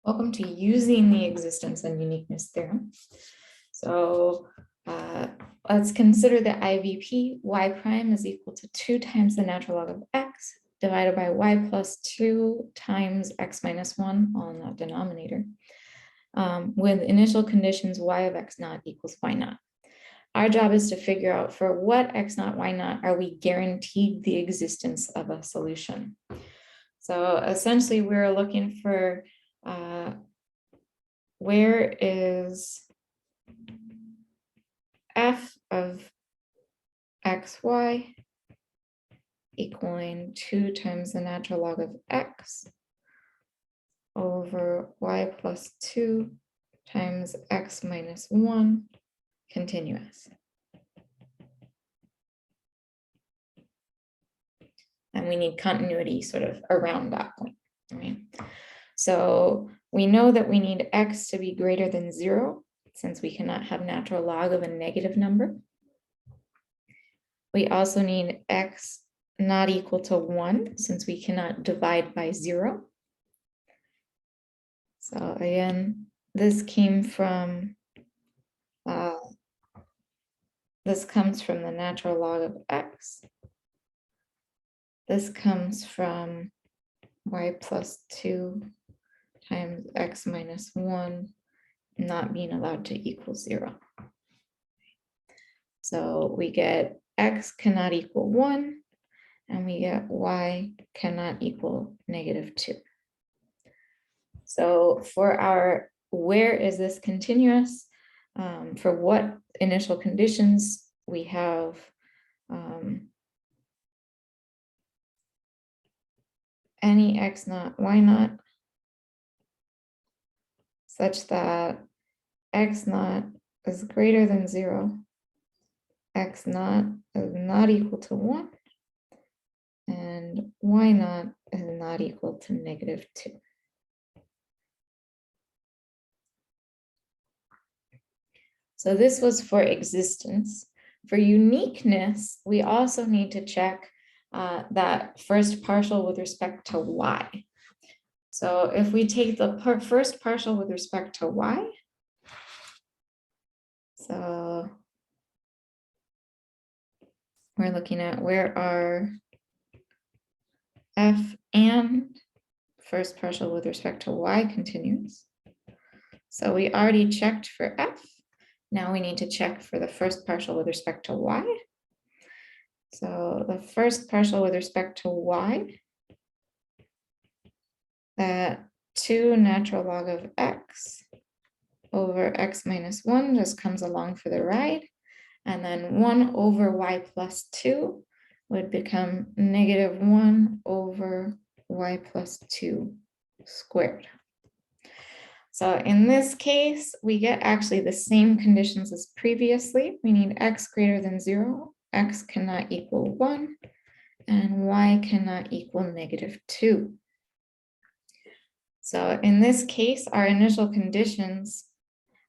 Welcome to using the existence and uniqueness theorem. So let's consider the IVP. Y prime is equal to 2 times the natural log of x divided by y plus 2 times x minus 1 on the denominator, with initial conditions y of x naught equals y naught. Our job is to figure out for what x naught, y naught are we guaranteed the existence of a solution. So essentially we're looking for where is f of xy equaling 2 times the natural log of x over y plus 2 times x minus 1 continuous. And we need continuity sort of around that point, right? So we know that we need x to be greater than 0, since we cannot have natural log of a negative number. We also need x not equal to 1, since we cannot divide by 0. So again, this came from, this comes from the natural log of x. This comes from y plus 2 times x minus 1 not being allowed to equal 0. So we get x cannot equal 1, and we get y cannot equal -2. So for our where is this continuous, for what initial conditions we have any x naught, y naught, such that x naught is greater than 0, x naught is not equal to 1, and y naught is not equal to -2. So this was for existence. For uniqueness, we also need to check that first partial with respect to y. So if we take the first partial with respect to y, so we're looking at where are f and first partial with respect to y continuous. So we already checked for f. Now we need to check for the first partial with respect to y. So the first partial with respect to y, that 2 natural log of x over x minus 1 just comes along for the ride. And then 1 over y plus 2 would become -1 over y plus 2 squared. So in this case, we get actually the same conditions as previously. We need x greater than 0, x cannot equal 1, and y cannot equal -2. So in this case, our initial conditions,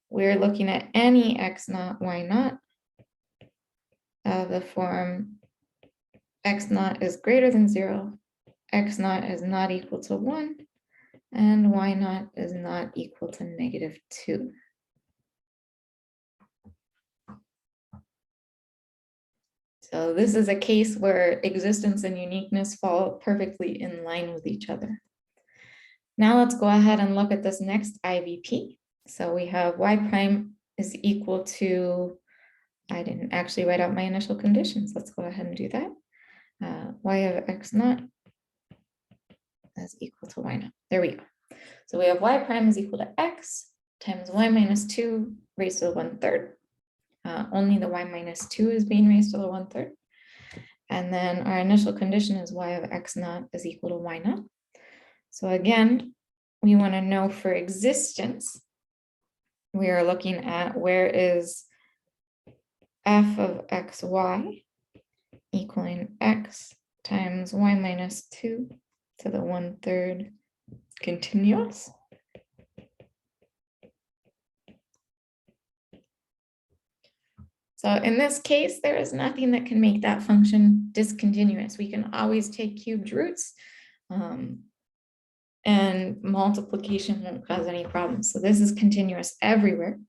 we're looking at any x naught, y naught of the form x naught is greater than 0, x naught is not equal to 1, and y naught is not equal to -2. So this is a case where existence and uniqueness fall perfectly in line with each other. Now let's go ahead and look at this next IVP. So we have y prime is equal to, I didn't actually write out my initial conditions. Let's go ahead and do that. Y of x naught is equal to y naught. There we go. So we have y prime is equal to x times y minus 2 raised to the 1/3. Only the y minus 2 is being raised to the 1/3. And then our initial condition is y of x naught is equal to y naught. So again, we want to know for existence, we are looking at where is f of xy equaling x times y minus 2 to the 1/3 continuous. So in this case, there is nothing that can make that function discontinuous. We can always take cubed roots and multiplication won't cause any problems. So this is continuous everywhere.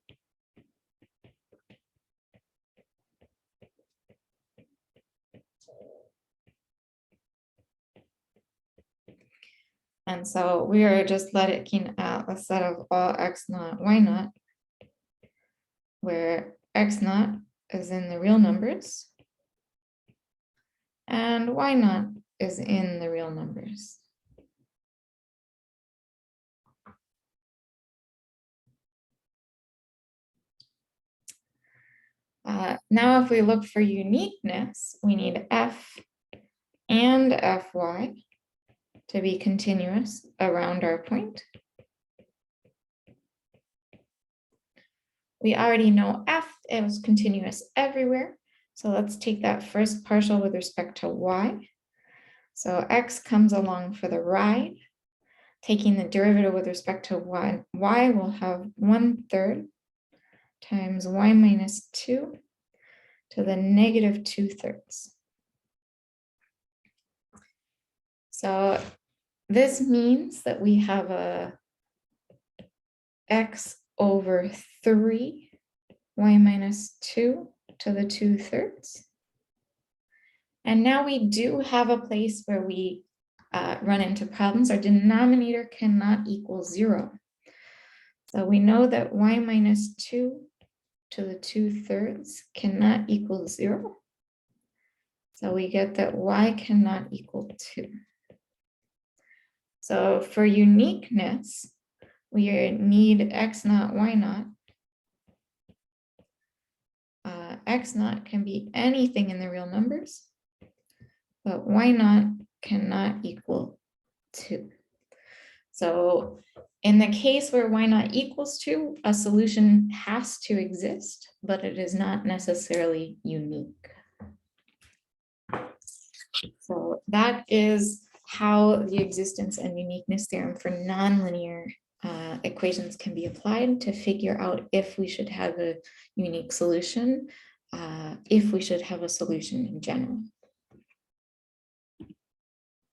And so we are just looking at a set of all x naught, y naught, where x naught is in the real numbers and y naught is in the real numbers. Now, if we look for uniqueness, we need f and fy to be continuous around our point. We already know f is continuous everywhere. So let's take that first partial with respect to y. So x comes along for the ride. Taking the derivative with respect to y, y will have 1/3 times y minus 2 to the negative 2/3. So this means that we have a x over 3 y minus 2 to the 2/3. And now we do have a place where we run into problems. Our denominator cannot equal 0. So we know that y minus 2 to the 2/3 cannot equal 0. So we get that y cannot equal 2. So for uniqueness, we need x naught, y naught. X naught can be anything in the real numbers, but y naught cannot equal 2. So in the case where y naught equals 2, a solution has to exist, but it is not necessarily unique. So that is how the existence and uniqueness theorem for nonlinear equations can be applied to figure out if we should have a unique solution, if we should have a solution in general.